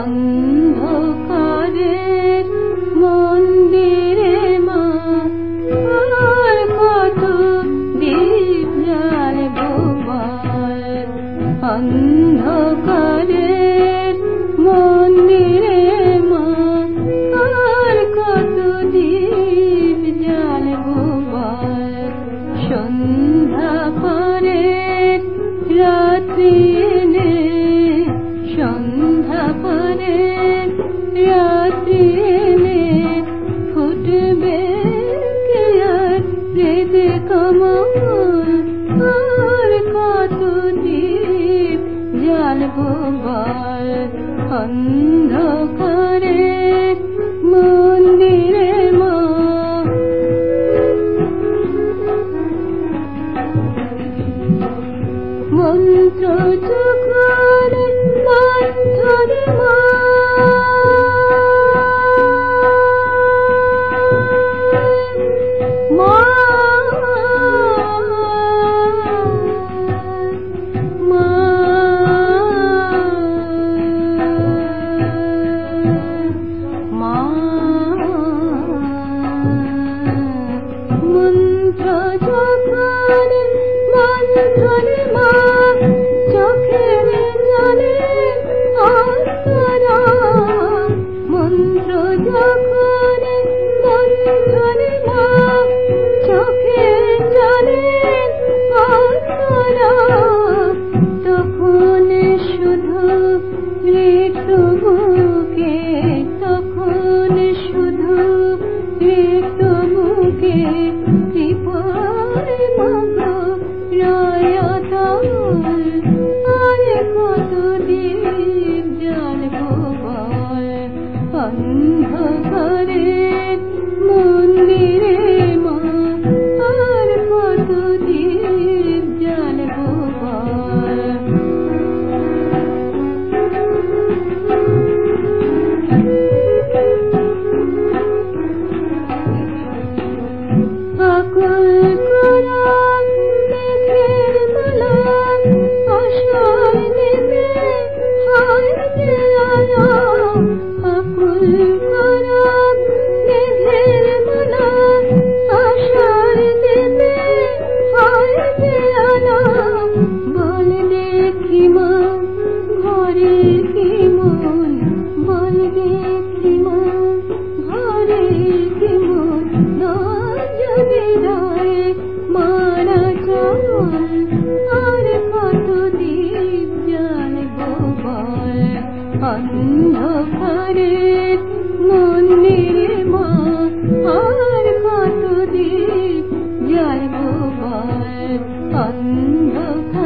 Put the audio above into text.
অন্ধকারের মন্দিরে মা আর কত দীপ জ্বালবো বল। অন্ধকারের মন্দিরে মা আর কত দীপ জ্বালবো বল। সন্ধ্যা পরে রাত্রি এলে, সন্ধ্যা পরে রাত্রি এলে ফুটবে কে আর হৃদে কমল। আর কত দীপ জ্বালবো বল। অন্ধকারের মন্দিরে মা মন্ত্র যখন মন্থরে মা মন্ত্র যখন মন্থরে মা চোখের জলে আস্তারা। মন্ত্র যখন মন্থরে মা চোখের জলে আস্তারা, তখন শুধু ঋতুমুখে, তখন শুধু ঋতুমুখে কৃপার মগ্ন রয়তল। আর কত দীপ জ্বালবো বল। অন্ধকারের মন্দিরে মা আর কত দীপ জ্বালবো বল। আকুল করা মেঘের মালা আশায় নেমে হয় যে আলো। আকুল করা মেঘের মালা আশায় নেমে হয় যে আলো। বল দেখি মা ঘরে কি মন, বল দেখি মা ঘরে কি মন। যদি রায় মারা চল, আর কত দীপ জ্বালবো বল। অন্ধকারের মন্দিরে মা আর কত দীপ জ্বালবো বল। অন্ধকার